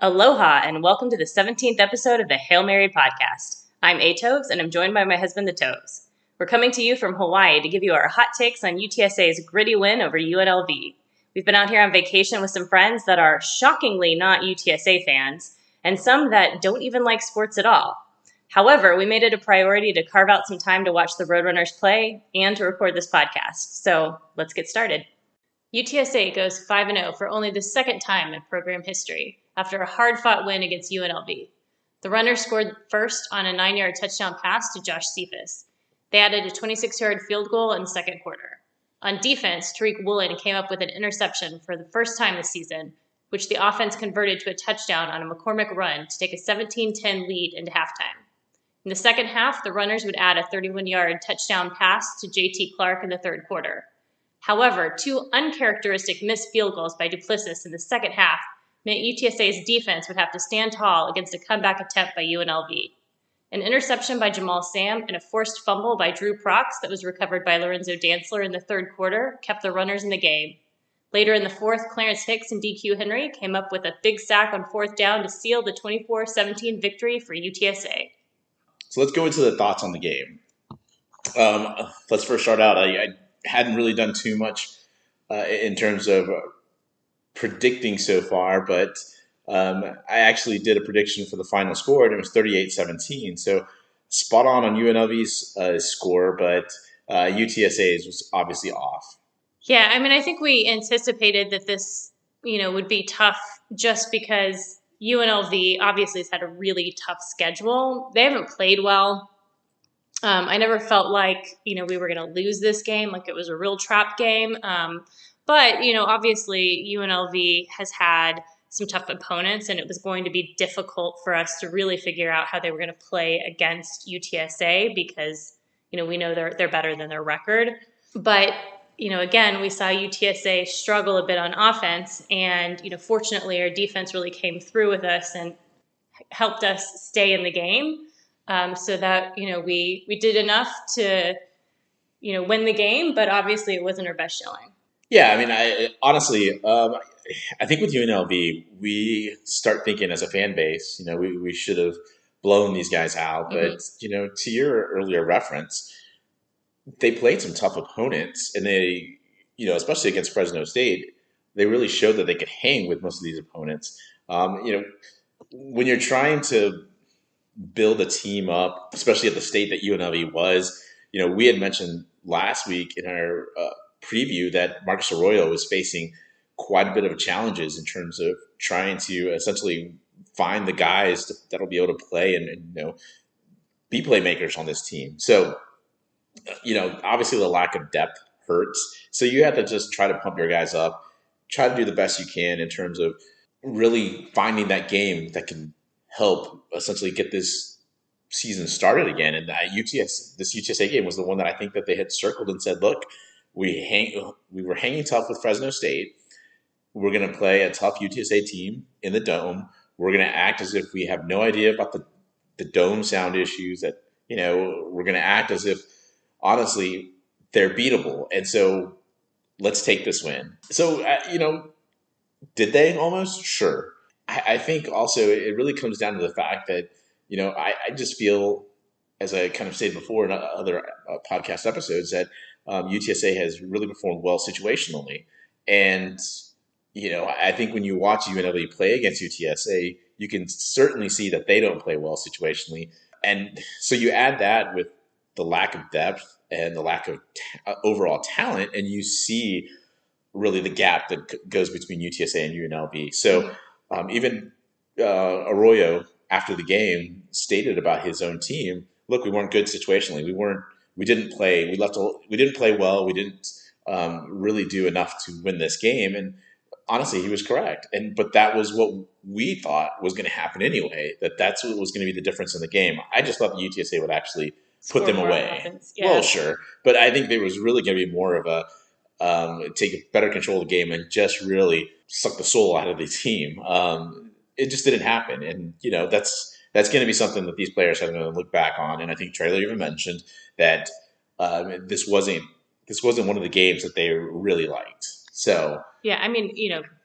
Aloha, and welcome to the 17th episode of the Hail Mary podcast. I'm Atoves, and I'm joined by my husband, the Toves. We're coming to you from Hawaii to give you our hot takes on UTSA's gritty win over UNLV. We've been out here on vacation with some friends that are shockingly not UTSA fans, and some that don't even like sports at all. However, we made it a priority to carve out some time to watch the Roadrunners play and to record this podcast. So let's get started. UTSA goes 5-0 for only the second time in program history, after a hard-fought win against UNLV. The Runners scored first on a 9-yard touchdown pass to Josh Cephas. They added a 26-yard field goal in the second quarter. On defense, Tariq Woolen came up with an interception for the first time this season, which the offense converted to a touchdown on a McCormick run to take a 17-10 lead into halftime. In the second half, the Runners would add a 31-yard touchdown pass to J.T. Clark in the third quarter. However, two uncharacteristic missed field goals by Duplessis in the second half meant UTSA's defense would have to stand tall against a comeback attempt by UNLV. An interception by Jamal Sam and a forced fumble by Drew Prox that was recovered by Lorenzo Dantzler in the third quarter kept the Runners in the game. Later in the fourth, Clarence Hicks and DQ Henry came up with a big sack on fourth down to seal the 24-17 victory for UTSA. So let's go into the thoughts on the game. Let's first start out. I hadn't really done too much in terms of predicting so far, but I actually did a prediction for the final score, and it was 38-17. So spot on UNLV's score, but UTSA's was obviously off. Yeah, I mean, I think we anticipated that this, would be tough just because UNLV obviously has had a really tough schedule. They haven't played well. I never felt like, we were going to lose this game, like it was a real trap game. But, obviously UNLV has had some tough opponents, and it was going to be difficult for us to really figure out how they were going to play against UTSA because, we know they're better than their record. But, again, we saw UTSA struggle a bit on offense, and, fortunately our defense really came through with us and helped us stay in the game. So that, we did enough to, win the game, but obviously it wasn't our best showing. Yeah, I mean, I think with UNLV, we start thinking as a fan base, we should have blown these guys out. But, to your earlier reference, they played some tough opponents, and they, especially against Fresno State, they really showed that they could hang with most of these opponents. When you're trying to build a team up, especially at the state that UNLV was, we had mentioned last week in our preview that Marcus Arroyo was facing quite a bit of challenges in terms of trying to essentially find the guys that'll be able to play and be playmakers on this team. So, obviously the lack of depth hurts. So you have to just try to pump your guys up, try to do the best you can in terms of really finding that game that can help essentially get this season started again. And this UTSA game was the one that I think that they had circled and said, look, we were hanging tough with Fresno State. We're going to play a tough UTSA team in the Dome. We're going to act as if we have no idea about the Dome sound issues, that, we're going to act as if, honestly, they're beatable. And so let's take this win. So, did they almost? Sure. I think also it really comes down to the fact that, I just feel, as I kind of stated before in other podcast episodes, that UTSA has really performed well situationally. And, I think when you watch UNLV play against UTSA, you can certainly see that they don't play well situationally. And so you add that with the lack of depth and the lack of overall talent, and you see really the gap that goes between UTSA and UNLV. So even Arroyo, after the game, stated about his own team, look, we weren't good situationally. We didn't play well. We didn't really do enough to win this game. And honestly, he was correct. But that was what we thought was going to happen anyway, that's what was going to be the difference in the game. I just thought the UTSA would actually put them away. Yeah. Well, sure. But I think there was really going to be more of a take better control of the game and just really suck the soul out of the team. It just didn't happen. And, that's going to be something that these players are going to look back on. And I think Traylor even mentioned that this wasn't one of the games that they really liked. So yeah, I mean,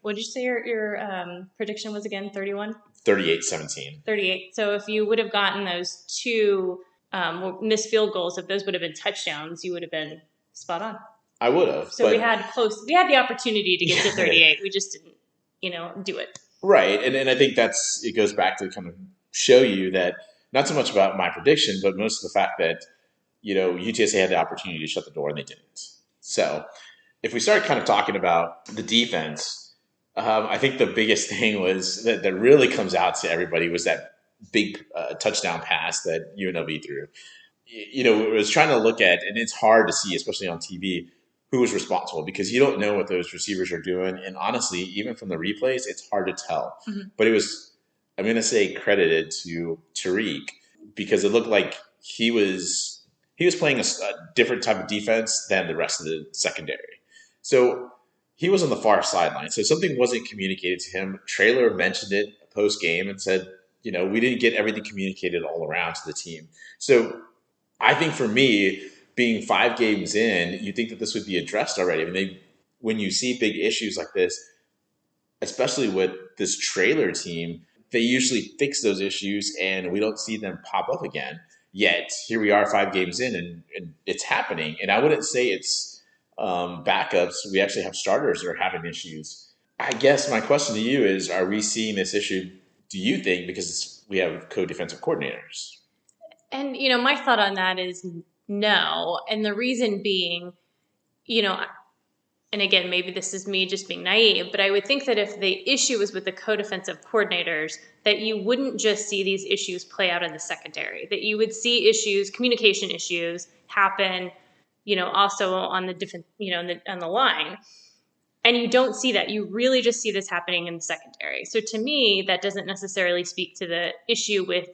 what did you say your prediction was again? 31? 38-17. 38. So if you would have gotten those two missed field goals, if those would have been touchdowns, you would have been spot on. I would have. So we had the opportunity to get to 38. We just didn't, do it. Right. And I think it goes back to kind of show you that not so much about my prediction, but most of the fact that, UTSA had the opportunity to shut the door and they didn't. So if we start kind of talking about the defense, I think the biggest thing was that really comes out to everybody was that big touchdown pass that UNLV threw. It was trying to look at, and it's hard to see, especially on TV, who was responsible because you don't know what those receivers are doing. And honestly, even from the replays, it's hard to tell. Mm-hmm. But it was, I'm going to say, credited to Tariq because it looked like he was playing a different type of defense than the rest of the secondary. So he was on the far sideline. So something wasn't communicated to him. Traylor mentioned it post game and said, we didn't get everything communicated all around to the team. So I think for me, being 5 games in, you think that this would be addressed already. I mean, when you see big issues like this, especially with this Traylor team, they usually fix those issues and we don't see them pop up again. Yet here we are 5 games in and it's happening. And I wouldn't say it's backups. We actually have starters that are having issues. I guess my question to you is, are we seeing this issue, do you think, because we have co-defensive coordinators? And, my thought on that is no. And the reason being, and again, maybe this is me just being naive, but I would think that if the issue was with the co-defensive coordinators, that you wouldn't just see these issues play out in the secondary, that you would see issues, communication issues happen, also on the different, on the line. And you don't see that. You really just see this happening in the secondary. So to me, that doesn't necessarily speak to the issue with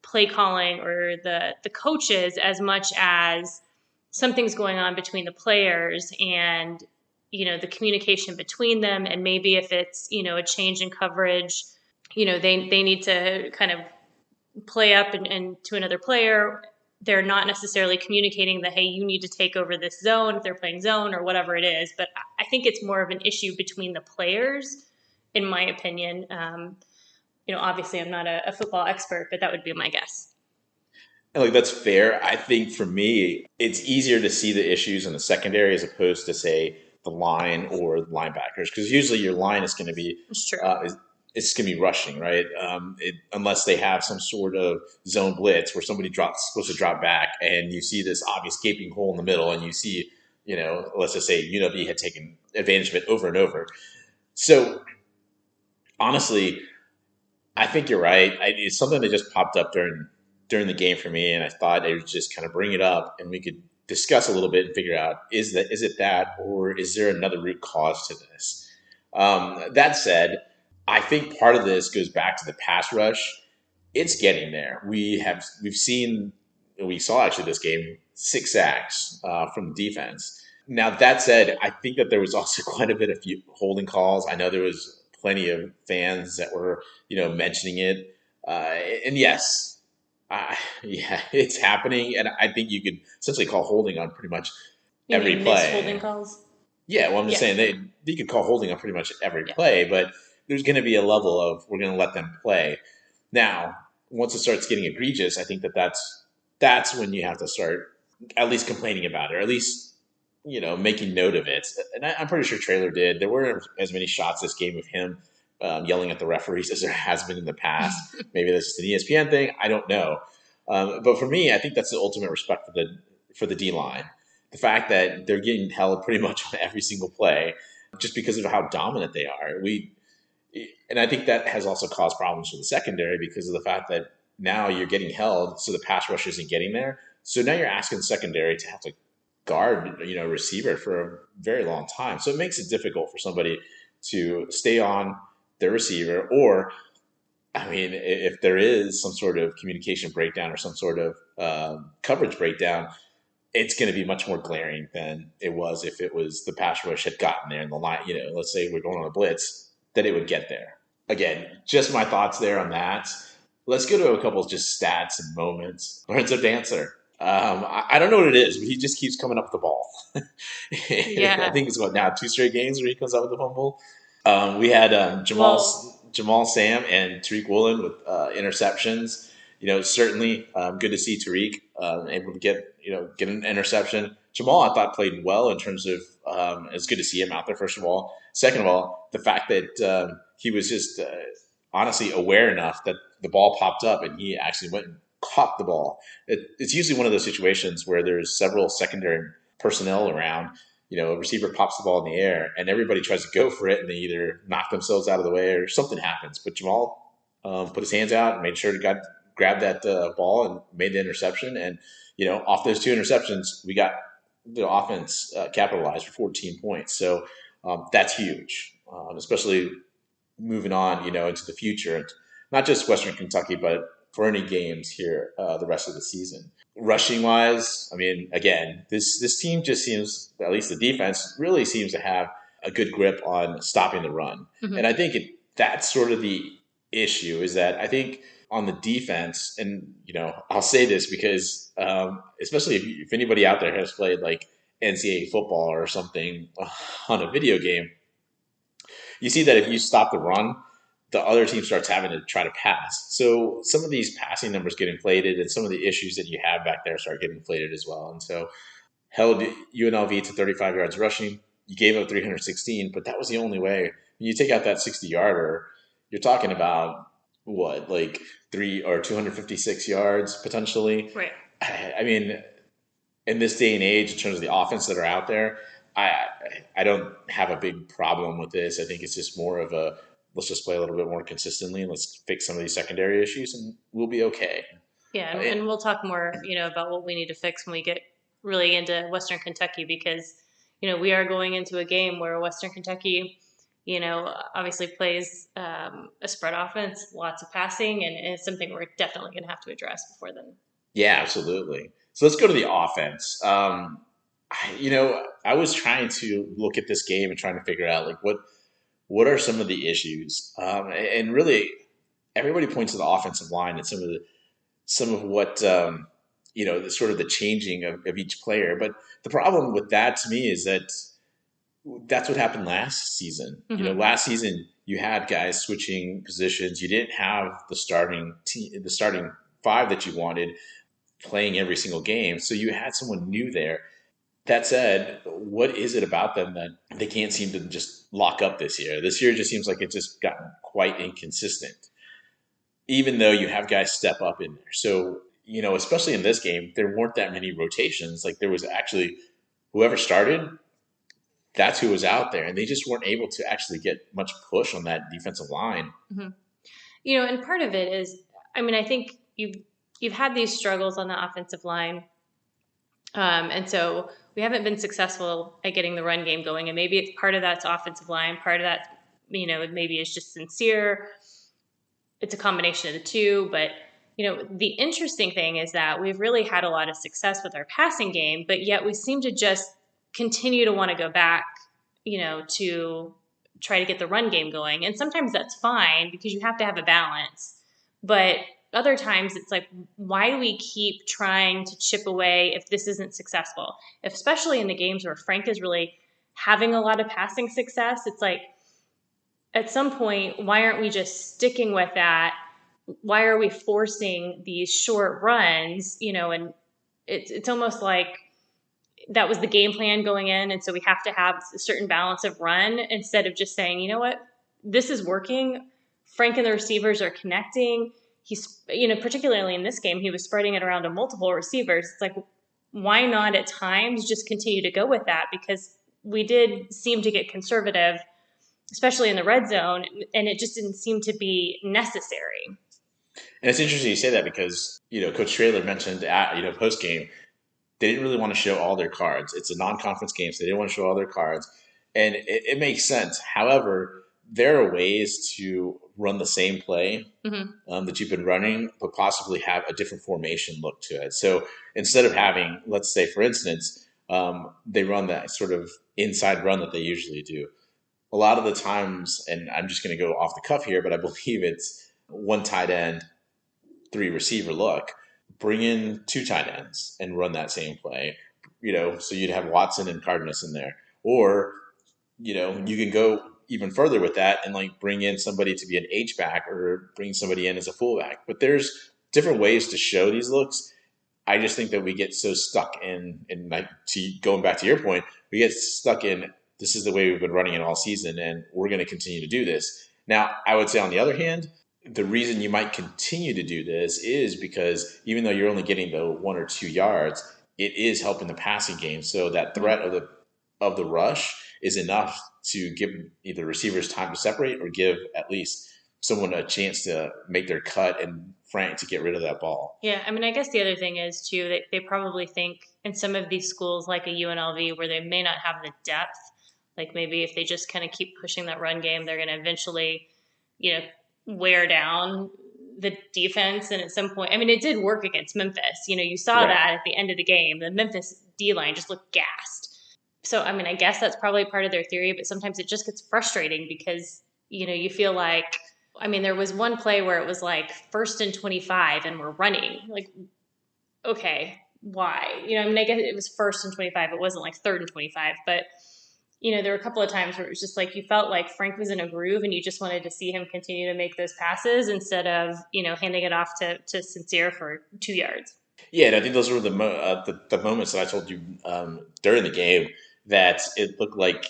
play calling or the coaches as much as something's going on between the players and, the communication between them. And maybe if it's, a change in coverage, they need to kind of play up and to another player. They're not necessarily communicating that, hey, you need to take over this zone if they're playing zone or whatever it is. But I think it's more of an issue between the players, in my opinion. Obviously I'm not a football expert, but that would be my guess. And that's fair. I think for me, it's easier to see the issues in the secondary as opposed to, say, the line or the linebackers, because usually your line is going to be it's going to be rushing, right? Unless they have some sort of zone blitz where somebody supposed to drop back, and you see this obvious gaping hole in the middle, and you see, let's just say UNLV had taken advantage of it over and over. So honestly, I think you're right. It's something that just popped up during the game for me, and I thought I would just kind of bring it up, and we could discuss a little bit and figure out, is it that, or is there another root cause to this? That said, I think part of this goes back to the pass rush. It's getting there. We saw actually this game 6 sacks from the defense. Now that said, I think that there was also quite a bit of holding calls. I know there was plenty of fans that were mentioning it, and yes. Yeah, it's happening, and I think you could essentially call holding on pretty much every play. Missed holding calls? Yeah, well, I'm just saying you could call holding on pretty much every play, but there's going to be a level of we're going to let them play. Now, once it starts getting egregious, I think that's when you have to start at least complaining about it, or at least making note of it. And I'm pretty sure Traylor did. There weren't as many shots this game of him yelling at the referees as there has been in the past. Maybe this is an ESPN thing. I don't know. But for me, I think that's the ultimate respect for the D-line. The fact that they're getting held pretty much on every single play just because of how dominant they are. And I think that has also caused problems for the secondary because of the fact that now you're getting held, so the pass rush isn't getting there. So now you're asking the secondary to have to guard, receiver for a very long time. So it makes it difficult for somebody to stay on their receiver, or, if there is some sort of communication breakdown or some sort of coverage breakdown, it's going to be much more glaring than it was if it was the pass rush had gotten there in the line. Let's say we're going on a blitz, that it would get there. Again, just my thoughts there on that. Let's go to a couple of just stats and moments. Lorenzo Dancer. I don't know what it is, but he just keeps coming up with the ball. Yeah. I think it's now 2 straight games where he comes up with the fumble. We had Jamal Jamal Sam and Tariq Woolen with interceptions. Certainly good to see Tariq able to get an interception. Jamal, I thought, played well in terms of it's good to see him out there, first of all. Second of all, the fact that he was just honestly aware enough that the ball popped up and he actually went and caught the ball. It's usually one of those situations where there's several secondary personnel around. A receiver pops the ball in the air and everybody tries to go for it and they either knock themselves out of the way or something happens. But Jamal put his hands out and made sure to grab that ball and made the interception. And, off those 2 interceptions, we got the offense capitalized for 14 points. So that's huge, especially moving on, into the future. And not just Western Kentucky, but for any games here the rest of the season. Rushing wise, I mean, again, this team just seems, at least the defense, really seems to have a good grip on stopping the run. Mm-hmm. And I think that's sort of the issue, is that I think on the defense, and, I'll say this because especially if anybody out there has played like NCAA football or something on a video game, you see that if you stop the run, the other team starts having to try to pass. So some of these passing numbers get inflated and some of the issues that you have back there start getting inflated as well. And so held UNLV to 35 yards rushing. You gave up 316, but that was the only way. When you take out that 60-yarder, you're talking about what, like 256 yards potentially? Right. I mean, in this day and age, in terms of the offense that are out there, I don't have a big problem with this. I think it's just more of a, let's just play a little bit more consistently and let's fix some of these secondary issues and we'll be okay. Yeah, and we'll talk more, about what we need to fix when we get really into Western Kentucky because, we are going into a game where Western Kentucky, obviously plays a spread offense, lots of passing, and it's something we're definitely going to have to address before then. Yeah, absolutely. So let's go to the offense. I was trying to look at this game and trying to figure out like what are some of the issues? And really, everybody points to the offensive line and some of what the sort of the changing of each player. But the problem with that to me is that that's what happened last season. Mm-hmm. Last season you had guys switching positions. You didn't have the starting 5 that you wanted playing every single game. So you had someone new there. That said, what is it about them that they can't seem to just lock up this year? This year just seems like it's just gotten quite inconsistent, even though you have guys step up in there. So, especially in this game, there weren't that many rotations. Like there was actually whoever started, that's who was out there. And they just weren't able to actually get much push on that defensive line. Mm-hmm. And part of it is, I think you've had these struggles on the offensive line. And so we haven't been successful at getting the run game going. And maybe it's part of that's offensive line. Part of that, maybe it's just sincere. It's a combination of the two. But, the interesting thing is that we've really had a lot of success with our passing game, but yet we seem to just continue to want to go back, to try to get the run game going. And sometimes that's fine because you have to have a balance. But other times it's like, why do we keep trying to chip away if this isn't successful? Especially in the games where Frank is really having a lot of passing success. It's like, at some point, why aren't we just sticking with that? Why are we forcing these short runs? And it's almost like that was the game plan going in. And so we have to have a certain balance of run instead of just saying, you know what, this is working. Frank and the receivers are connecting. He's, particularly in this game, he was spreading it around to multiple receivers. It's like, why not at times just continue to go with that? Because we did seem to get conservative, especially in the red zone, and it just didn't seem to be necessary. And it's interesting you say that because, Coach Traylor mentioned at, post-game, they didn't really want to show all their cards. It's a non-conference game, so they didn't want to show all their cards. And it makes sense. However, there are ways to run the same play that you've been running, but possibly have a different formation look to it. So instead of having, let's say, for instance, they run that sort of inside run that they usually do. A lot of the times, and I'm just going to go off the cuff here, but I believe it's 1 tight end, 3 receiver look. Bring in 2 tight ends and run that same play, so you'd have Watson and Cardenas in there. Or, you can go even further with that and like bring in somebody to be an H back or bring somebody in as a fullback. But there's different ways to show these looks. I just think that we get so stuck in like going back to your point, we get stuck in this is the way we've been running it all season, and we're going to continue to do this. Now, I would say on the other hand, the reason you might continue to do this is because even though you're only getting the 1 or 2 yards, it is helping the passing game. So that threat of the rush is enough to give either receivers time to separate or give at least someone a chance to make their cut and Frank to get rid of that ball. Yeah, I mean, I guess the other thing is, too, that they probably think in some of these schools like a UNLV where they may not have the depth, like maybe if they just kind of keep pushing that run game, they're going to eventually, wear down the defense. And at some point, I mean, it did work against Memphis. You saw that at the end of the game. The Memphis D-line just looked gassed. So, I mean, I guess that's probably part of their theory, but sometimes it just gets frustrating because, you feel like, I mean, there was one play where it was like 1st and 25 and we're running. Like, okay, why? I mean, I guess it was 1st and 25. It wasn't like 3rd and 25. But, there were a couple of times where it was just like you felt like Frank was in a groove and you just wanted to see him continue to make those passes instead of, handing it off to Sincere for 2 yards. Yeah, and I think those were the moments that I told you during the game that it looked like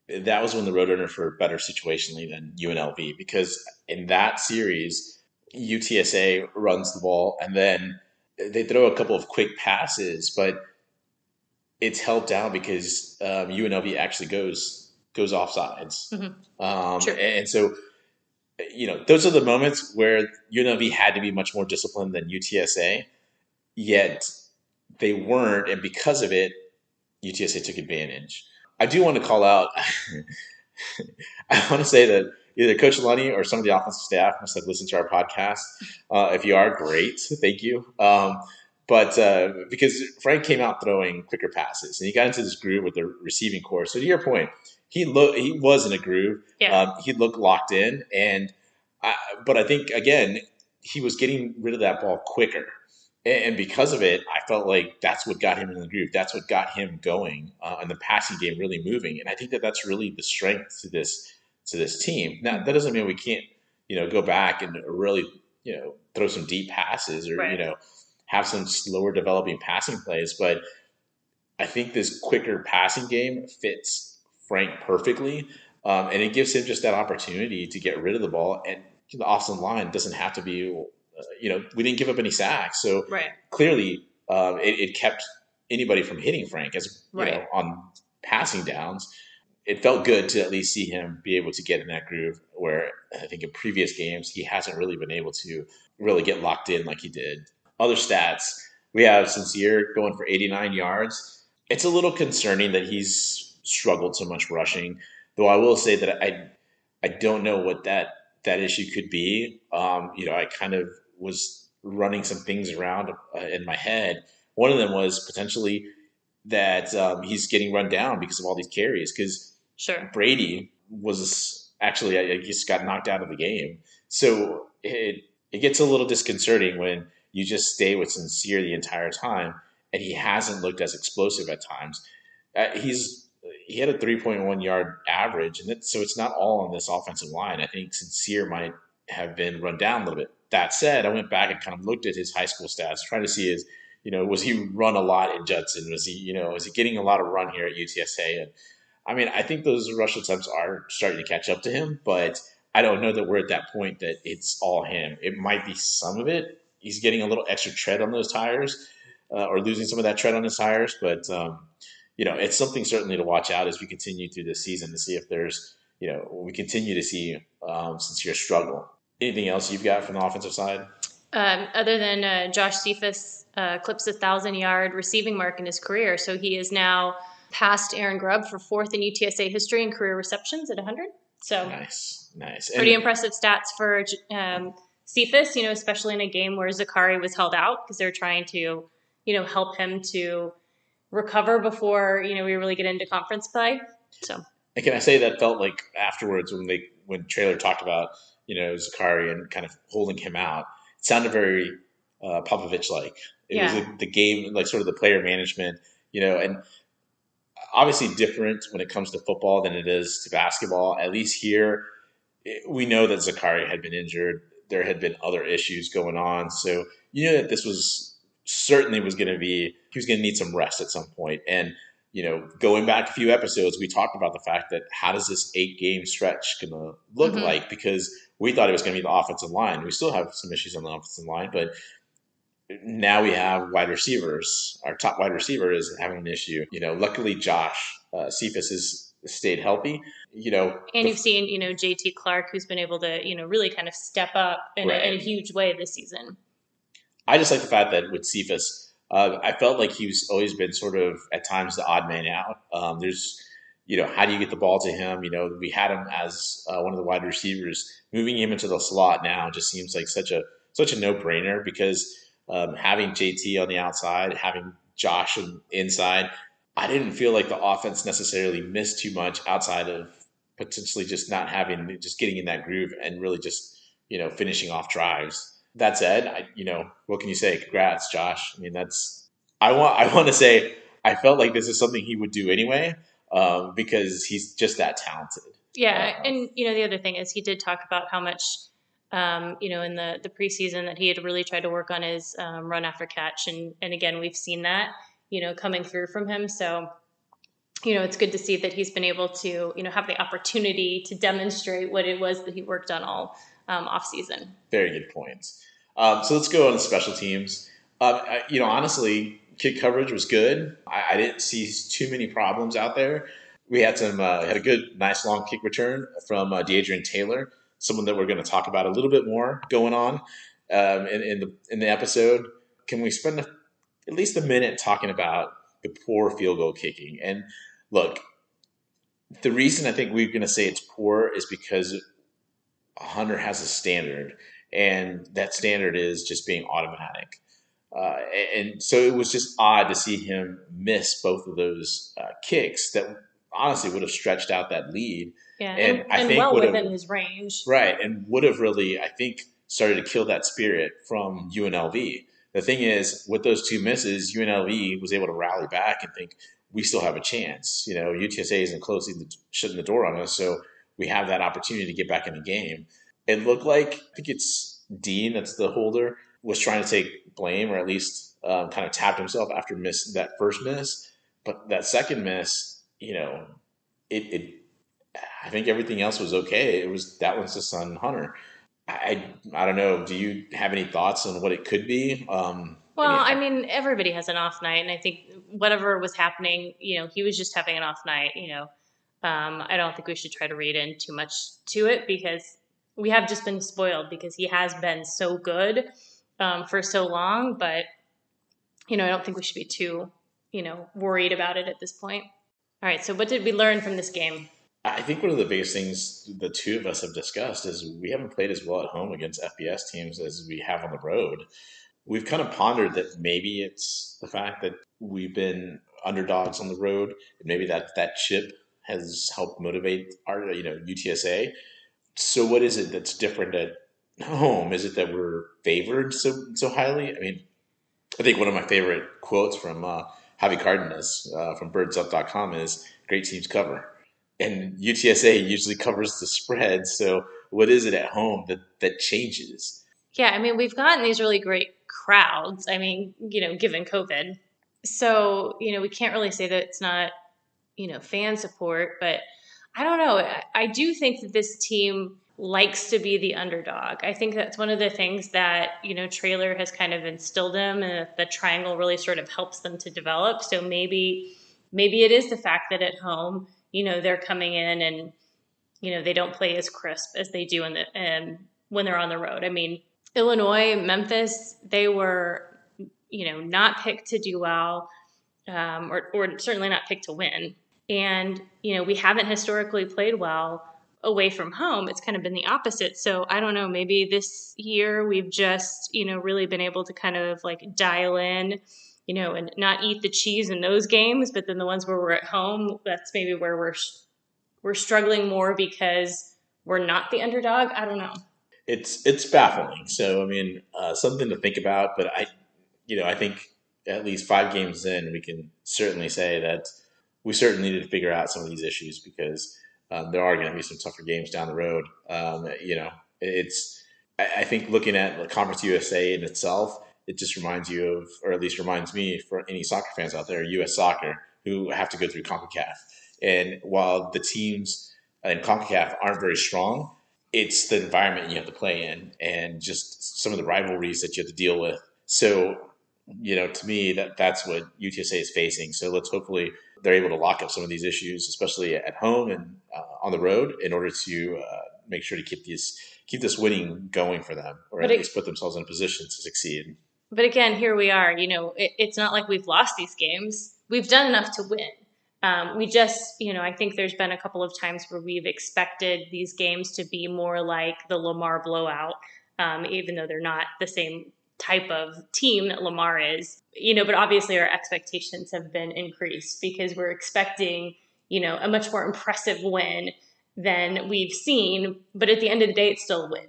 that was when the Roadrunners were better situationally than UNLV, because in that series, UTSA runs the ball and then they throw a couple of quick passes, but it's held down because UNLV actually goes off sides. Sure. And so, those are the moments where UNLV had to be much more disciplined than UTSA, yet they weren't, and because of it, UTSA took advantage. I do want to call out, I want to say that either Coach Lunny or some of the offensive staff must have listened to our podcast. If you are, great. Thank you. But because Frank came out throwing quicker passes and he got into this groove with the receiving core. So to your point, he was in a groove. Yeah. He looked locked in. But I think, again, he was getting rid of that ball quicker. And because of it, I felt like that's what got him in the groove. That's what got him going and the passing game really moving. And I think that that's really the strength to this team. Now, that doesn't mean we can't, go back and really, throw some deep passes or, right. Have some slower developing passing plays. But I think this quicker passing game fits Frank perfectly. And it gives him just that opportunity to get rid of the ball. And the offensive line doesn't have to be we didn't give up any sacks. So clearly it kept anybody from hitting Frank on passing downs. It felt good to at least see him be able to get in that groove where I think in previous games he hasn't really been able to really get locked in like he did. Other stats, we have Sincere going for 89 yards. It's a little concerning that he's struggled so much rushing, though I will say that I don't know what that issue could be. I kind of was running some things around in my head. One of them was potentially that he's getting run down because of all these carries. Because Brady was actually, I guess, got knocked out of the game. So it gets a little disconcerting when you just stay with Sincere the entire time, and he hasn't looked as explosive at times. He had a 3.1 yard average, and so it's not all on this offensive line. I think Sincere might have been run down a little bit. That said, I went back and kind of looked at his high school stats, trying to see was he run a lot in Judson? Was he getting a lot of run here at UTSA? And I mean, I think those rush attempts are starting to catch up to him, but I don't know that we're at that point that it's all him. It might be some of it. He's getting a little extra tread on those tires, or losing some of that tread on his tires, but it's something certainly to watch out as we continue through this season to see if there's, we continue to see Sincere struggle. Anything else you've got from the offensive side? Other than Josh Cephas clips 1,000-yard receiving mark in his career, so he is now passed Aaron Grubb for 4th in UTSA history in career receptions at 100. So nice. Pretty impressive stats for Cephas, especially in a game where Zakari was held out because they're trying to, help him to recover before, we really get into conference play. So, and can I say that felt like afterwards when Traylor talked about, Zakari and kind of holding him out, it sounded very Popovich-like. It was the game, like sort of the player management, and obviously different when it comes to football than it is to basketball. At least here, we know that Zakari had been injured. There had been other issues going on. So you know that this was certainly was going to be, he was going to need some rest at some point. And, going back a few episodes, we talked about the fact that how does this 8-game stretch going to look like? Because we thought it was going to be the offensive line. We still have some issues on the offensive line, but now we have wide receivers. Our top wide receiver is having an issue. Luckily Josh Cephas has stayed healthy. And you've seen, JT Clark, who's been able to, really kind of step up in a huge way this season. I just like the fact that with Cephas, I felt like he's always been sort of at times the odd man out. There's, how do you get the ball to him? We had him as one of the wide receivers. Moving him into the slot now just seems like such a no-brainer because having JT on the outside, having Josh inside, I didn't feel like the offense necessarily missed too much outside of potentially just just getting in that groove and really just, finishing off drives. That said, what can you say? Congrats, Josh. I mean, I want to say I felt like this is something he would do anyway because he's just that talented. Yeah, and the other thing is he did talk about how much, in the preseason that he had really tried to work on his run after catch, and again we've seen that coming through from him. So it's good to see that he's been able to have the opportunity to demonstrate what it was that he worked on all off season. Very good points. So let's go on to special teams. Honestly, kick coverage was good. I didn't see too many problems out there. We had had a good, nice long kick return from Dadrian Taylor, someone that we're going to talk about a little bit more going on in the episode. Can we spend at least a minute talking about the poor field goal kicking? And look, the reason I think we're going to say it's poor is because Hunter has a standard, and that standard is just being automatic. And so it was just odd to see him miss both of those kicks that honestly would have stretched out that lead. Yeah, and I think well within his range. Right, and would have really, I think, started to kill that spirit from UNLV. The thing is, with those two misses, UNLV was able to rally back and think, we still have a chance. UTSA isn't shutting the door on us, so we have that opportunity to get back in the game. It looked like, I think it's Dean, that's the holder, was trying to take blame, or at least kind of tapped himself after that first miss. But that second miss, I think everything else was okay. That one's just on Hunter. I don't know. Do you have any thoughts on what it could be? Everybody has an off night, and I think whatever was happening, he was just having an off night. I don't think we should try to read in too much to it because we have just been spoiled because he has been so good for so long. But I don't think we should be too worried about it at this point. All right. So what did we learn from this game? I think one of the biggest things the two of us have discussed is we haven't played as well at home against FBS teams as we have on the road. We've kind of pondered that maybe it's the fact that we've been underdogs on the road. Maybe that chip has helped motivate our UTSA. So what is it that's different at home? Is it that we're favored so highly? I mean, I think one of my favorite quotes from Javi Cardenas from birdsup.com is great teams cover. And UTSA usually covers the spread. So what is it at home that changes? Yeah, we've gotten these really great crowds, given COVID. So, we can't really say that it's not, fan support. But I don't know. I do think that this team likes to be the underdog. I think that's one of the things that, Traylor has kind of instilled them, and the triangle really sort of helps them to develop. So maybe it is the fact that at home, they're coming in and, they don't play as crisp as they do when they're on the road. Illinois, Memphis, they were, not picked to do well, or certainly not picked to win. And, we haven't historically played well away from home. It's kind of been the opposite. So I don't know, maybe this year we've just, really been able to kind of like dial in, and not eat the cheese in those games, but then the ones where we're at home, that's maybe where we're struggling more because we're not the underdog. I don't know. It's baffling. So, something to think about, but I think at least 5 games in, we can certainly say that we certainly need to figure out some of these issues because there are going to be some tougher games down the road. I think looking at the Conference USA in itself, it just reminds you of, or at least reminds me, for any soccer fans out there, U.S. soccer, who have to go through CONCACAF. And while the teams in CONCACAF aren't very strong, it's the environment you have to play in and just some of the rivalries that you have to deal with. So, to me, that's what UTSA is facing. So let's hopefully they're able to lock up some of these issues, especially at home and on the road, in order to make sure to keep this winning going for them, or at least put themselves in a position to succeed. But again, here we are. It's not like we've lost these games. We've done enough to win. We just, I think there's been a couple of times where we've expected these games to be more like the Lamar blowout, even though they're not the same type of team that Lamar is. But obviously our expectations have been increased because we're expecting, a much more impressive win than we've seen. But at the end of the day, it's still a win.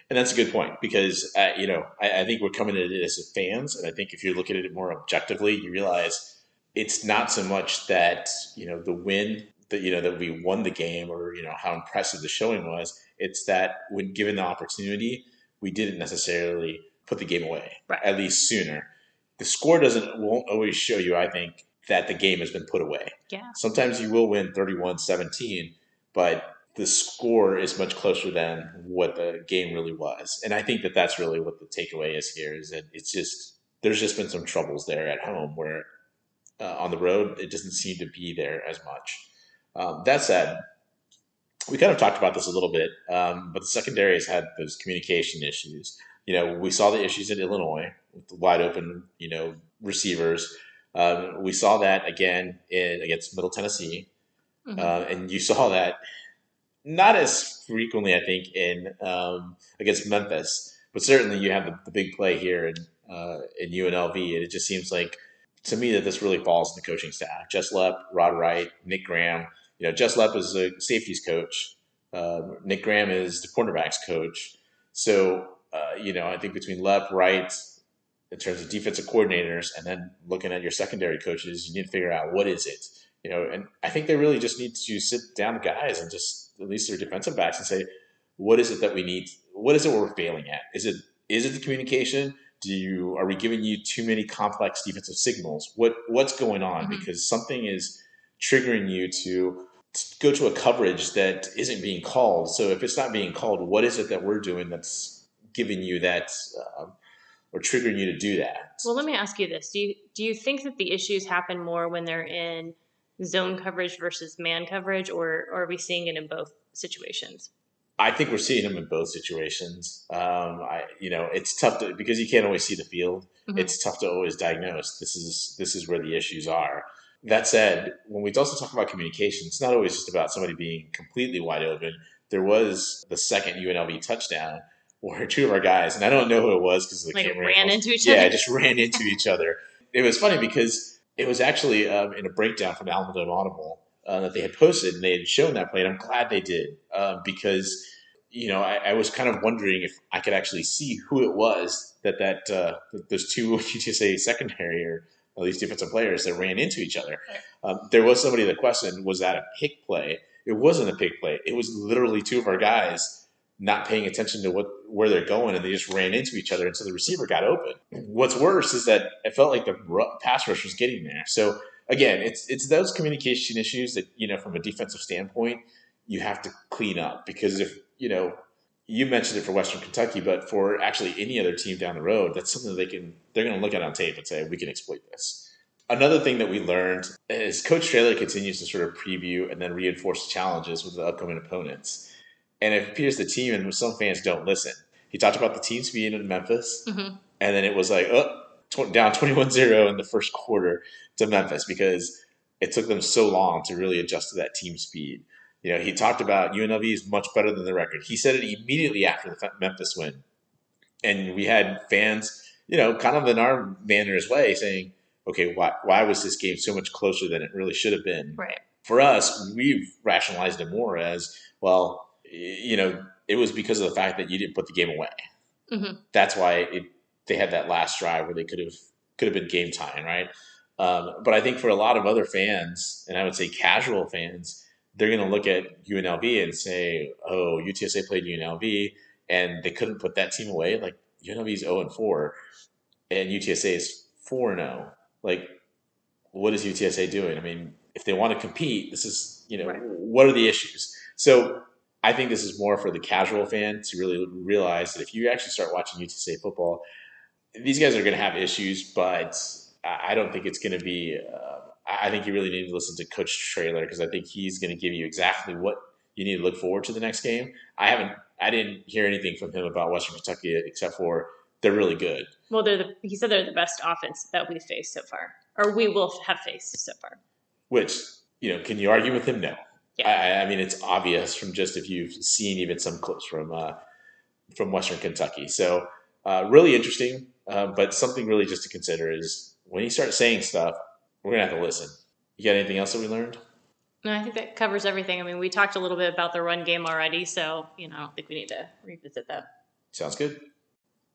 And that's a good point because, I think we're coming at it as fans. And I think if you look at it more objectively, you realize it's not so much that, the win that we won the game or, how impressive the showing was. It's that when given the opportunity, we didn't necessarily put the game away, right, at least sooner. The score won't always show you, I think, that the game has been put away. Yeah. Sometimes you will win 31-17, but the score is much closer than what the game really was. And I think that that's really what the takeaway is here, is that there's just been some troubles there at home where on the road, it doesn't seem to be there as much. That said, we kind of talked about this a little bit, but the secondary has had those communication issues. We saw the issues in Illinois with the wide open, receivers. We saw that again against Middle Tennessee. Mm-hmm. And you saw that not as frequently, I think, against Memphis, but certainly you have the big play here in UNLV. And it just seems like, to me, that this really falls to the coaching staff. Jess Lepp, Rod Wright, Nick Graham. Jess Lepp is the safeties coach. Nick Graham is the cornerbacks coach. So, I think between Lepp, Wright, in terms of defensive coordinators, and then looking at your secondary coaches, you need to figure out what is it. And I think they really just need to sit down with guys and just, at least their defensive backs, and say, what is it that we need? What is it we're failing at? Is it the communication? Are we giving you too many complex defensive signals? What's going on? Mm-hmm. Because something is triggering you to go to a coverage that isn't being called. So if it's not being called, what is it that we're doing that's giving you that or triggering you to do that? Well, let me ask you this. Do you think that the issues happen more when they're in zone coverage versus man coverage, or are we seeing it in both situations? I think we're seeing them in both situations. It's tough because you can't always see the field. Mm-hmm. It's tough to always diagnose. This is where the issues are. That said, when we also talk about communication, it's not always just about somebody being completely wide open. There was the second UNLV touchdown where two of our guys, and I don't know who it was because the camera ran into each other. Yeah, just ran into each other. It was funny because it was actually in a breakdown from Alamo Audible that they had posted, and they had shown that play. And I'm glad they did because I was kind of wondering if I could actually see who it was that those two UTSA secondary or at least defensive players that ran into each other. There was somebody that questioned, was that a pick play? It wasn't a pick play. It was literally two of our guys not paying attention to where they're going, and they just ran into each other, and so the receiver got open. What's worse is that it felt like the pass rush was getting there. So again, it's those communication issues that, from a defensive standpoint, you have to clean up, because if, you mentioned it for Western Kentucky, but for actually any other team down the road, that's something they're going to look at on tape and say, we can exploit this. Another thing that we learned is Coach Traylor continues to sort of preview and then reinforce challenges with the upcoming opponents. And it appears the team and some fans don't listen. He talked about the team speed in Memphis, mm-hmm. and then it was like, down 21-0 in the first quarter to Memphis because it took them so long to really adjust to that team speed. He talked about UNLV is much better than the record. He said it immediately after the Memphis win. And we had fans, kind of in our Vander's way saying, okay, why was this game so much closer than it really should have been? Right. For us, we've rationalized it more as, well, it was because of the fact that you didn't put the game away. Mm-hmm. That's why they had that last drive where they could have been game tying, right? But I think for a lot of other fans, and I would say casual fans, they're going to look at UNLV and say, "Oh, UTSA played UNLV, and they couldn't put that team away." Like UNLV is 0-4, and UTSA is 4-0. Like, what is UTSA doing? I mean, if they want to compete, this is Right. what are the issues? So I think this is more for the casual fan to really realize that if you actually start watching UTSA football, these guys are going to have issues, but I don't think it's going to be. I think you really need to listen to Coach Traylor because I think he's going to give you exactly what you need to look forward to the next game. I didn't hear anything from him about Western Kentucky except for they're really good. Well, he said they're the best offense that we've faced so far, or we will have faced so far. Which can you argue with him? No. Yeah. I mean, it's obvious from just if you've seen even some clips from Western Kentucky. So really interesting, but something really just to consider is when you start saying stuff, we're gonna have to listen. You got anything else that we learned? No, I think that covers everything. I mean, we talked a little bit about the run game already, so I don't think we need to revisit that. Sounds good.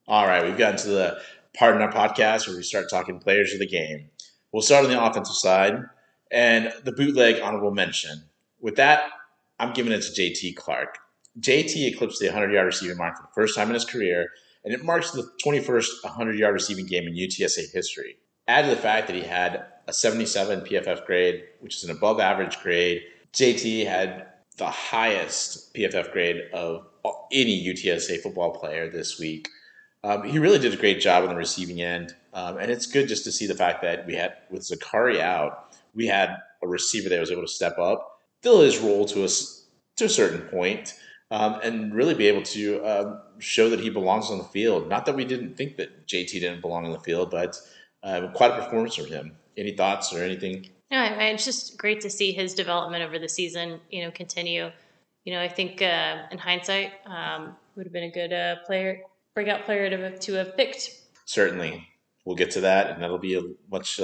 All right, we've gotten to the part in our podcast where we start talking players of the game. We'll start on the offensive side and the bootleg honorable mention. With that, I'm giving it to JT Clark. JT eclipsed the 100-yard receiving mark for the first time in his career, and it marks the 21st 100-yard receiving game in UTSA history. Add to the fact that he had a 77 PFF grade, which is an above-average grade. JT had the highest PFF grade of any UTSA football player this week. He really did a great job on the receiving end, and it's good just to see the fact that we had, with Zakari out, we had a receiver that was able to step up, fill his role to a certain point, and really be able to show that he belongs on the field. Not that we didn't think that JT didn't belong on the field, but quite a performance from him. Any thoughts or anything? Yeah, it's just great to see his development over the season, continue. I think in hindsight, would have been a good breakout player to have picked. Certainly. We'll get to that, and that'll be a much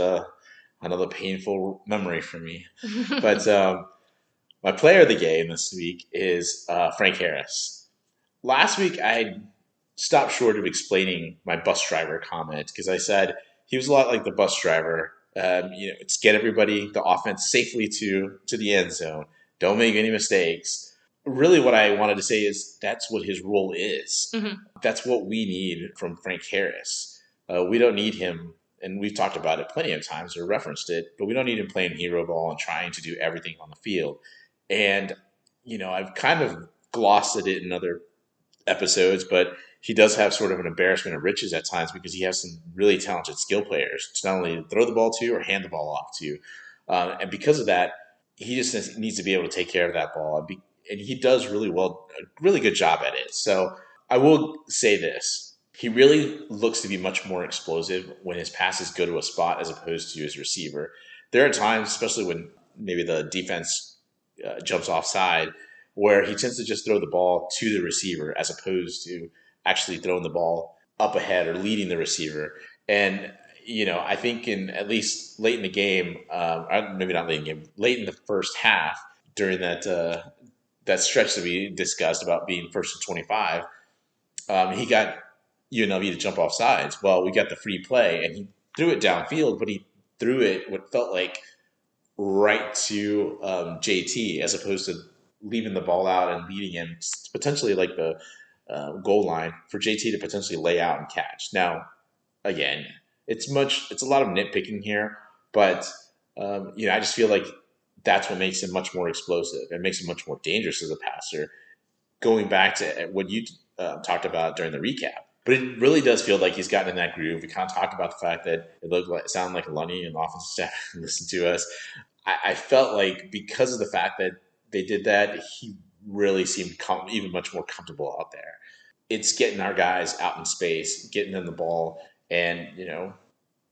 another painful memory for me. But my player of the game this week is Frank Harris. Last week, I stopped short of explaining my bus driver comment because I said he was a lot like the bus driver. It's get everybody, the offense, safely to the end zone. Don't make any mistakes. Really, what I wanted to say is that's what his role is. Mm-hmm. That's what we need from Frank Harris. We don't need him, and we've talked about it plenty of times or referenced it, but we don't need him playing hero ball and trying to do everything on the field. And, I've kind of glossed at it in other episodes, but he does have sort of an embarrassment of riches at times because he has some really talented skill players to not only throw the ball to or hand the ball off to. And because of that, he just needs to be able to take care of that ball. And he does really well, a really good job at it. So I will say this. He really looks to be much more explosive when his passes go to a spot as opposed to his receiver. There are times, especially when maybe the defense jumps offside, where he tends to just throw the ball to the receiver as opposed to actually throwing the ball up ahead or leading the receiver. And, I think at least late in the game, maybe not late in the game, late in the first half during that stretch that we discussed about being 1st and 25, he got UNLV to jump off sides. Well, we got the free play, and he threw it downfield, but he threw it what felt like right to JT as opposed to leaving the ball out and leading him potentially like the goal line for JT to potentially lay out and catch. Now, again, it's a lot of nitpicking here, but I just feel like that's what makes him much more explosive and makes him much more dangerous as a passer. Going back to what you talked about during the recap, but it really does feel like he's gotten in that groove. We kind of talked about the fact that it sounded like Lunny and the offensive staff listened to us. I felt like because of the fact that they did that, he really seemed even much more comfortable out there. It's getting our guys out in space, getting them the ball, and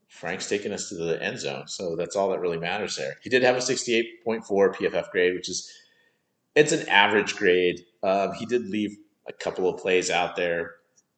Frank's taking us to the end zone, so that's all that really matters there. He did have a 68.4 PFF grade, it's an average grade. He did leave a couple of plays out there,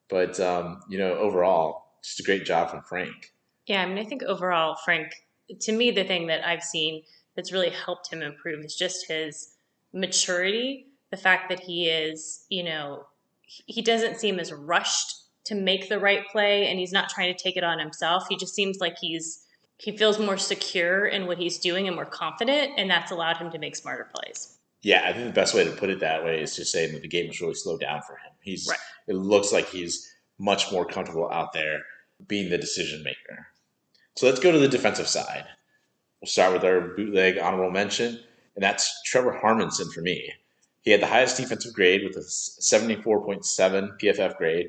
but overall, just a great job from Frank. Yeah, I mean, I think overall, Frank, to me, the thing that I've seen that's really helped him improve is just his maturity. The fact that he is, he doesn't seem as rushed to make the right play, and he's not trying to take it on himself. He just seems like he's he feels more secure in what he's doing and more confident, and that's allowed him to make smarter plays. Yeah, I think the best way to put it that way is to say that the game has really slowed down for him. Right. It looks like he's much more comfortable out there being the decision maker. So let's go to the defensive side. We'll start with our bootleg honorable mention, and that's Trevor Harmonson for me. He had the highest defensive grade with a 74.7 PFF grade,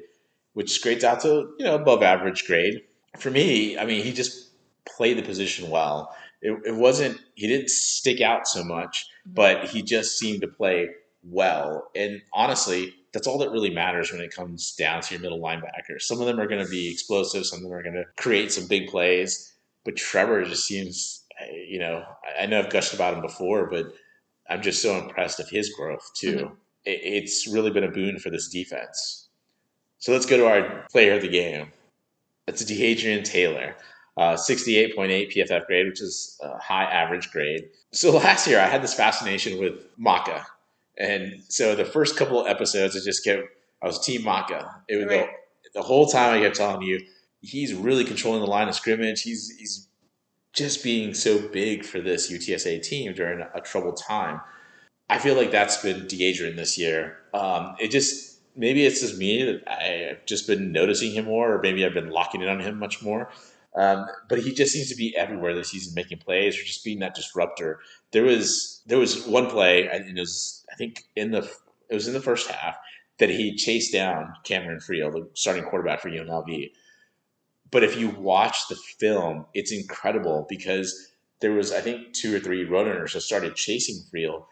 which grades out to above average grade. For me, I mean, he just played the position well. It wasn't, he didn't stick out so much, but he just seemed to play well. And honestly, that's all that really matters when it comes down to your middle linebackers. Some of them are going to be explosive, some of them are going to create some big plays, but Trevor just seems, I know I've gushed about him before, but I'm just so impressed of his growth too. Mm-hmm. It's really been a boon for this defense. So let's go to our player of the game. That's Dadrian Taylor. 68.8 PFF grade, which is a high average grade. So last year I had this fascination with Maka. And so the first couple of episodes I was team Maka. It was right. The whole time I kept telling you, he's really controlling the line of scrimmage. He's just being so big for this UTSA team during a troubled time. I feel like that's been Dadrian this year. Maybe it's just me that I've just been noticing him more, or maybe I've been locking in on him much more. But he just seems to be everywhere this season, making plays or just being that disruptor. There was one play, and it was in the first half, that he chased down Cameron Friel, the starting quarterback for UNLV. But if you watch the film, it's incredible because there was, I think, 2 or 3 road runners that started chasing Friel.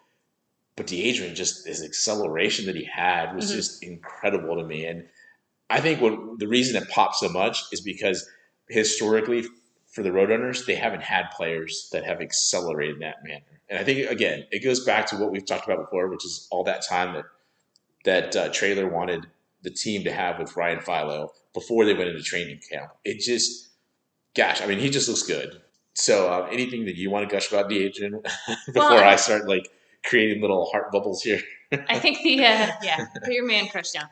But Dadrian, just his acceleration that he had was just incredible to me. And I think the reason it popped so much is because historically, for the Roadrunners, they haven't had players that have accelerated in that manner. And I think, again, it goes back to what we've talked about before, which is all that time that Traylor wanted the team to have with Ryan Philo before they went into training camp. It just, he just looks good. So anything that you want to gush about Dadrian before I start, creating little heart bubbles here? I think put your man crush down.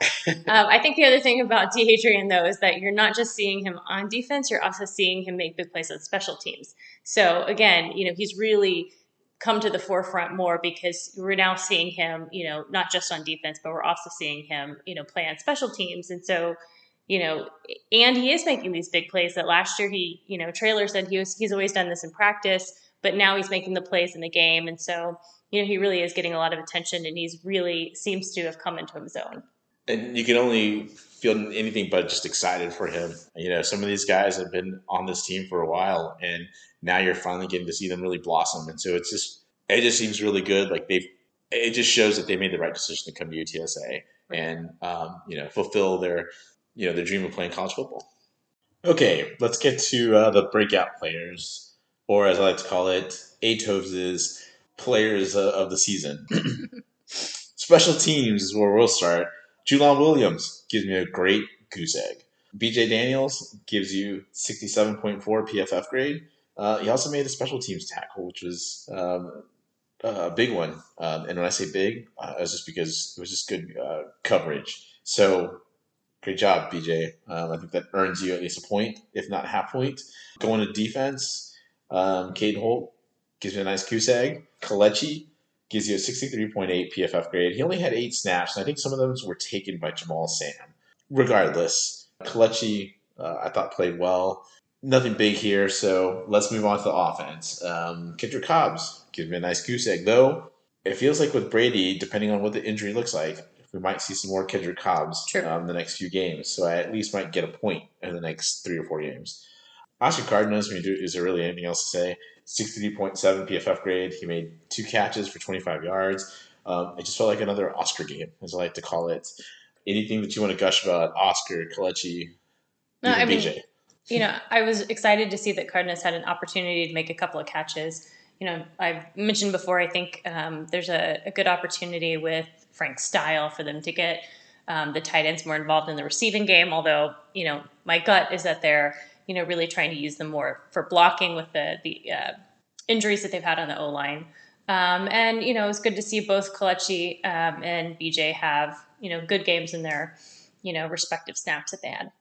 I think the other thing about Dadrian, though, is that you're not just seeing him on defense, you're also seeing him make big plays on special teams. So again, he's really come to the forefront more because we're now seeing him, not just on defense, but we're also seeing him, play on special teams. And so, and he is making these big plays that last year Traylor said he's always done this in practice, but now he's making the plays in the game. And so, he really is getting a lot of attention, and he's really seems to have come into his own. And you can only feel anything but just excited for him. Some of these guys have been on this team for a while, and now you're finally getting to see them really blossom. And so it just seems really good. It just shows that they made the right decision to come to UTSA and fulfill their dream of playing college football. Okay, let's get to the breakout players, or as I like to call it, ATOVs' players of the season. Special teams is where we'll start. Julon Williams gives me a great goose egg. BJ Daniels gives you 67.4 PFF grade. He also made a special teams tackle, which was a big one. And when I say big, it's just because it was just good coverage. So great job, BJ. I think that earns you at least a point, if not half point. Going to defense, Caden Holt gives you a nice goose egg. Kelechi gives you a 63.8 PFF grade. He only had 8 snaps, and I think some of those were taken by Jamal Sam. Regardless, Kelechi, I thought, played well. Nothing big here, so let's move on to the offense. Kendrick Cobbs gives me a nice goose egg, though. It feels like with Brady, depending on what the injury looks like, we might see some more Kendrick Cobbs in the next few games, so I at least might get a point in the next 3 or 4 games. Oscar Cardenas, is there really anything else to say? 63.7 PFF grade. He made 2 catches for 25 yards. It just felt like another Oscar game, as I like to call it. Anything that you want to gush about Oscar, Kelechi, BJ? I was excited to see that Cardenas had an opportunity to make a couple of catches. I've mentioned before, I think there's a good opportunity with Frank Style for them to get the tight ends more involved in the receiving game, although, my gut is that they're really trying to use them more for blocking with the injuries that they've had on the O-line. And, it was good to see both Kelechi and BJ have, good games in their, respective snaps that they had.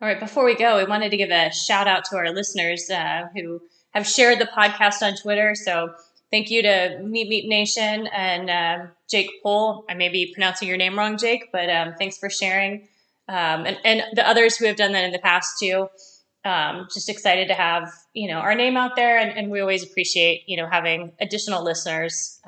All right, before we go, we wanted to give a shout out to our listeners who have shared the podcast on Twitter. So thank you to Meep Nation and Jake Pohl. I may be pronouncing your name wrong, Jake, but thanks for sharing. And the others who have done that in the past too. Just excited to have, our name out there. And we always appreciate, having additional listeners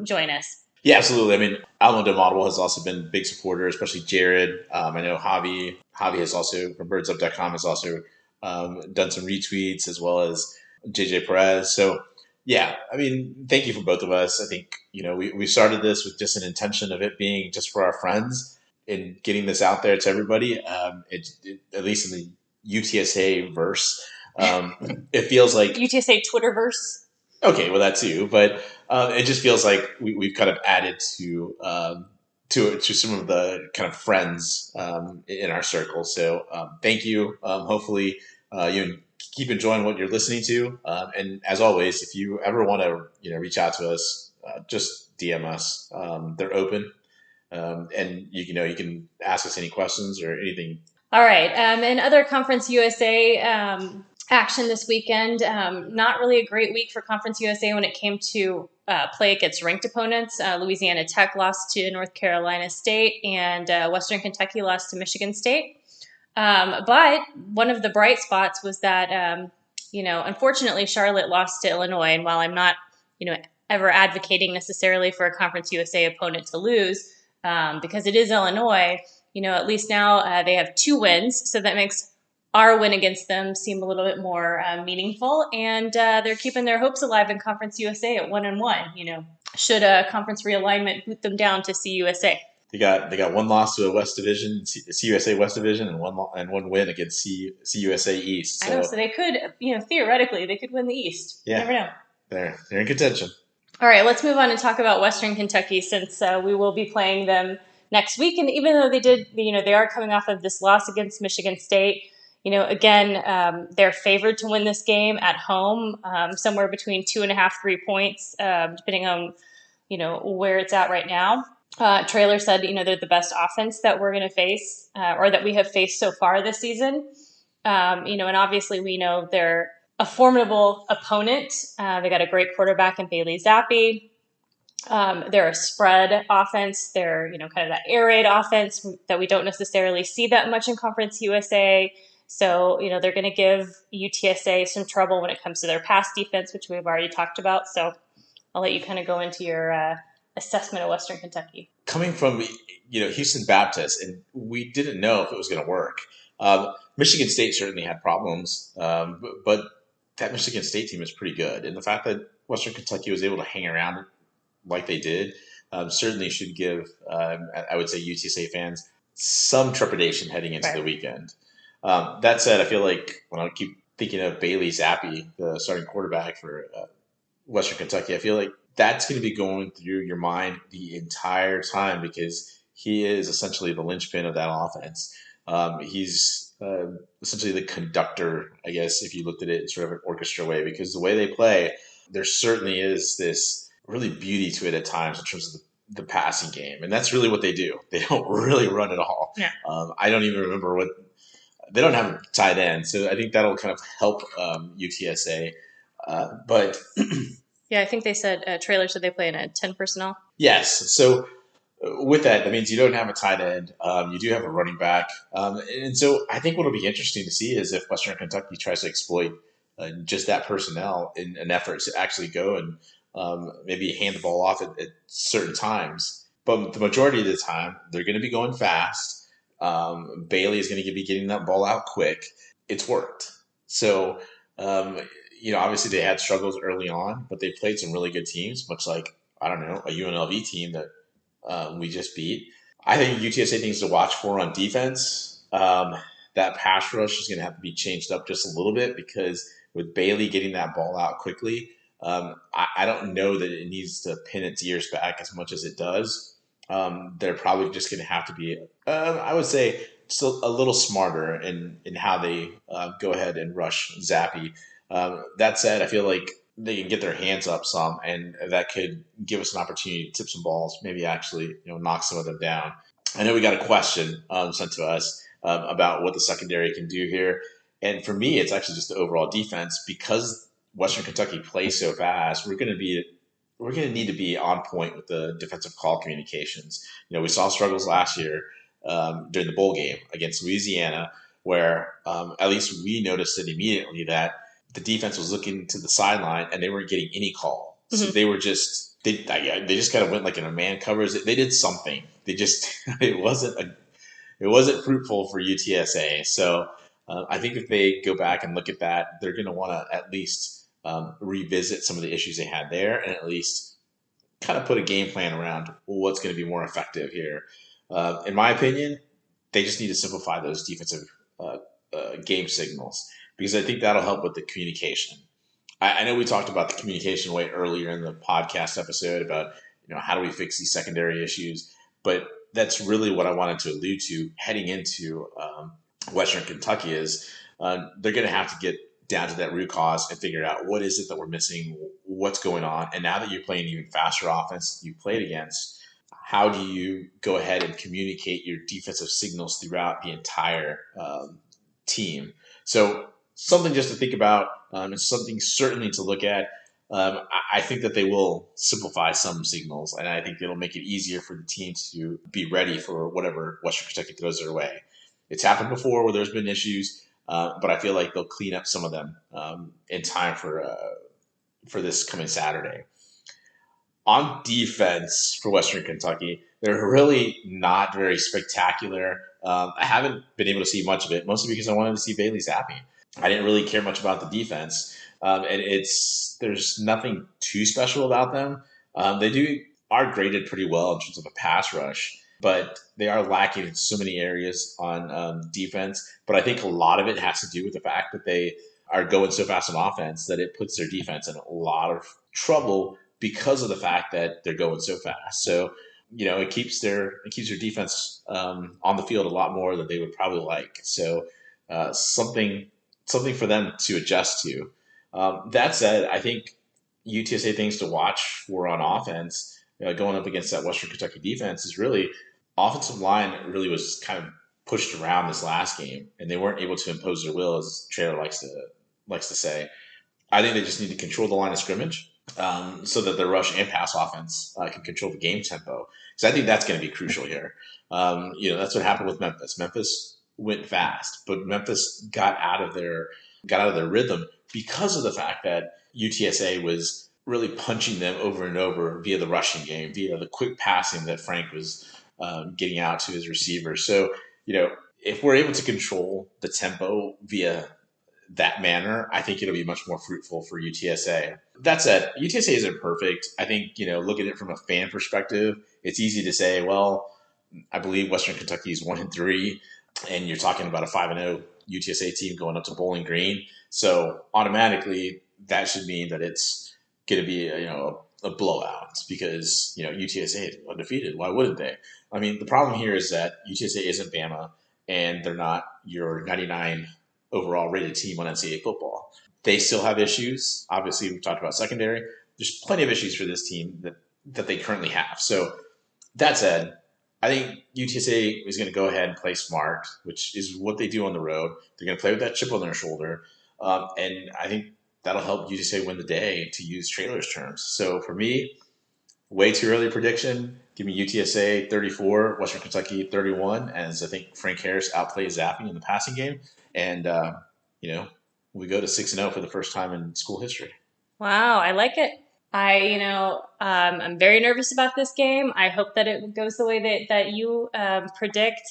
join us. Yeah, absolutely. I mean, Alamo de Model has also been a big supporter, especially Jared. I know Javi has also, from birdsup.com, has also done some retweets, as well as JJ Perez. So, yeah, I mean, thank you for both of us. I think, we started this with just an intention of it being just for our friends and getting this out there to everybody. At least in the UTSA verse, it feels like UTSA Twitterverse. Okay, well that too, but it just feels like we've kind of added to some of the kind of friends in our circle. So thank you. Hopefully you keep enjoying what you're listening to. And as always, if you ever want to reach out to us, just DM us. They're open, and you can ask us any questions or anything. All right, and other Conference USA. Action this weekend. Not really a great week for Conference USA when it came to play against ranked opponents. Louisiana Tech lost to North Carolina State, and Western Kentucky lost to Michigan State. But one of the bright spots was that, unfortunately, Charlotte lost to Illinois. And while I'm not, ever advocating necessarily for a Conference USA opponent to lose, because it is Illinois, at least now they have 2 wins. So that makes our win against them seem a little bit more meaningful, and they're keeping their hopes alive in Conference USA at 1-1. Should a conference realignment boot them down to CUSA? They got 1 loss to a West Division, CUSA West Division, and one win against CUSA East. So. I know, so they could, theoretically, they could win the East. Yeah, you never know. They're in contention. All right, let's move on and talk about Western Kentucky, since we will be playing them next week. And even though they are coming off of this loss against Michigan State. Again, they're favored to win this game at home, somewhere between 2.5, 3 points, depending on, where it's at right now. Traylor said, they're the best offense that we're going to face, or that we have faced so far this season. And obviously we know they're a formidable opponent. They got a great quarterback in Bailey Zappi. They're a spread offense. They're, kind of that air raid offense that we don't necessarily see that much in Conference USA. So, they're going to give UTSA some trouble when it comes to their pass defense, which we've already talked about. So I'll let you kind of go into your assessment of Western Kentucky. Coming from, Houston Baptist, and we didn't know if it was going to work. Michigan State certainly had problems, but that Michigan State team is pretty good. And the fact that Western Kentucky was able to hang around like they did certainly should give, I would say, UTSA fans some trepidation heading into the weekend. That said, I feel like when I keep thinking of Bailey Zappi, the starting quarterback for Western Kentucky, I feel like that's going to be going through your mind the entire time, because he is essentially the linchpin of that offense. He's essentially the conductor, I guess, if you looked at it in sort of an orchestra way, because the way they play, there certainly is this really beauty to it at times in terms of the passing game. And that's really what they do. They don't really run at all. Yeah. I don't even remember they don't have a tight end, so I think that'll kind of help UTSA. But yeah, I think they said Traylor said they play in a 10 personnel. Yes. So with that means you don't have a tight end. You do have a running back, and so I think what'll be interesting to see is if Western Kentucky tries to exploit just that personnel in an effort to actually go and maybe hand the ball off at certain times. But the majority of the time, they're going to be going fast. Bailey is going to be getting that ball out quick. It's worked. So, obviously they had struggles early on, but they played some really good teams, much like, a UNLV team that we just beat. I think UTSA needs to watch for on defense. That pass rush is going to have to be changed up just a little bit, because with Bailey getting that ball out quickly, I don't know that it needs to pin its ears back as much as it does. They're probably just going to have to be, I would say, still a little smarter in how they go ahead and rush Zappi. That said, I feel like they can get their hands up some, and that could give us an opportunity to tip some balls, maybe actually knock some of them down. I know we got a question sent to us. about what the secondary can do here. And for me, it's actually just the overall defense because Western Kentucky plays so fast. We're going to need to be on point with the defensive call communications. We saw struggles last year during the bowl game against Louisiana, where at least we noticed it immediately that the defense was looking to the sideline and they weren't getting any call. So they were just they just kind of went like in a man covers. They did something. They just it wasn't fruitful for UTSA. So I think if they go back and look at that, they're going to want to at least revisit some of the issues they had there and at least kind of put a game plan around what's going to be more effective here. In my opinion, they just need to simplify those defensive game signals because I think that'll help with the communication. I know we talked about the communication way earlier in the podcast episode about how do we fix these secondary issues, but that's really what I wanted to allude to heading into Western Kentucky is they're going to have to get down to that root cause and figure out what is it that we're missing, what's going on, and now that you're playing even faster offense than you played against, how do you go ahead and communicate your defensive signals throughout the entire team? So something just to think about and something certainly to look at. I think that they will simplify some signals, and I think it'll make it easier for the team to be ready for whatever Western Kentucky throws their way. It's happened before where there's been issues, but I feel like they'll clean up some of them in time for this coming Saturday. On defense for Western Kentucky, they're really not very spectacular. I haven't been able to see much of it, mostly because I wanted to see Bailey Zappi. I didn't really care much about the defense, and there's nothing too special about them. They are graded pretty well in terms of a pass rush, but they are lacking in so many areas on defense. But I think a lot of it has to do with the fact that they are going so fast on offense that it puts their defense in a lot of trouble because of the fact that they're going so fast. So, it keeps their defense on the field a lot more than they would probably like. So, something for them to adjust to. That said, I think UTSA things to watch for on offense, going up against that Western Kentucky defense, is really offensive line really was kind of pushed around this last game, and they weren't able to impose their will, as Traylor likes to say. I think they just need to control the line of scrimmage so that their rush and pass offense can control the game tempo. Because I think that's going to be crucial here. That's what happened with Memphis. Memphis went fast, but Memphis got out of their rhythm because of the fact that UTSA was really punching them over and over via the rushing game, via the quick passing that Frank was getting out to his receivers. So, if we're able to control the tempo via that manner, I think it'll be much more fruitful for UTSA. That said, UTSA isn't perfect. I think, looking at it from a fan perspective, it's easy to say, well, I believe Western Kentucky is 1-3, and you're talking about a 5-0 UTSA team going up to Bowling Green. So automatically that should mean that it's going to be a blowout because UTSA is undefeated. Why wouldn't they? I mean, the problem here is that UTSA isn't Bama, and they're not your 99 overall rated team on NCAA football. They still have issues. Obviously, we've talked about secondary. There's plenty of issues for this team that they currently have. So that said, I think UTSA is going to go ahead and play smart, which is what they do on the road. They're going to play with that chip on their shoulder. And I think that'll help UTSA win the day, to use Traylor's terms. So for me, way too early prediction. Give me UTSA 34, Western Kentucky 31, as I think Frank Harris outplays Zappi in the passing game. And, we go to 6-0 for the first time in school history. Wow, I like it. I'm very nervous about this game. I hope that it goes the way that you predict.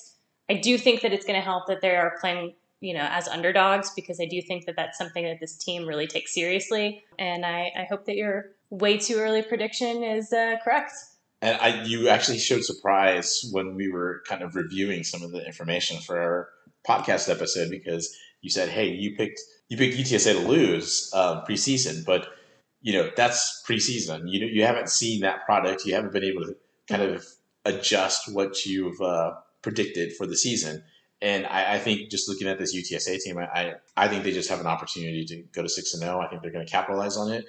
I do think that it's going to help that they are playing, as underdogs, because I do think that that's something that this team really takes seriously. And I hope that your way too early prediction is correct. And you actually showed surprise when we were kind of reviewing some of the information for our podcast episode, because you said, hey, you picked UTSA to lose preseason, but that's preseason. You haven't seen that product. You haven't been able to kind of adjust what you've predicted for the season. And I think just looking at this UTSA team, I think they just have an opportunity to go to 6-0. I think they're going to capitalize on it.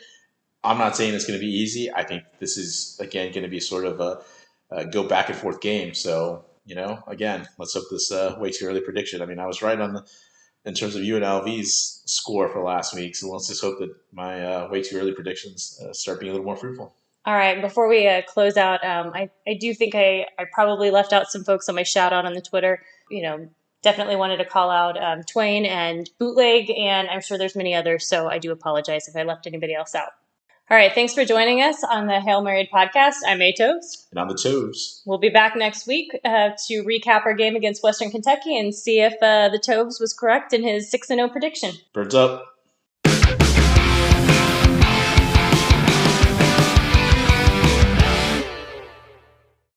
I'm not saying it's going to be easy. I think this is, again, going to be sort of a go back and forth game. So again, let's hope this way too early prediction. I mean, I was right in terms of UNLV's score for last week, so let's just hope that my way too early predictions start being a little more fruitful. All right, before we close out, I do think I probably left out some folks on my shout out on the Twitter. Definitely wanted to call out Twain and Bootleg, and I'm sure there's many others, so I do apologize if I left anybody else out. All right, thanks for joining us on the Hail Married podcast. I'm Atos. And I'm the Toves. We'll be back next week to recap our game against Western Kentucky and see if the Toves was correct in his 6-0 prediction. Birds up.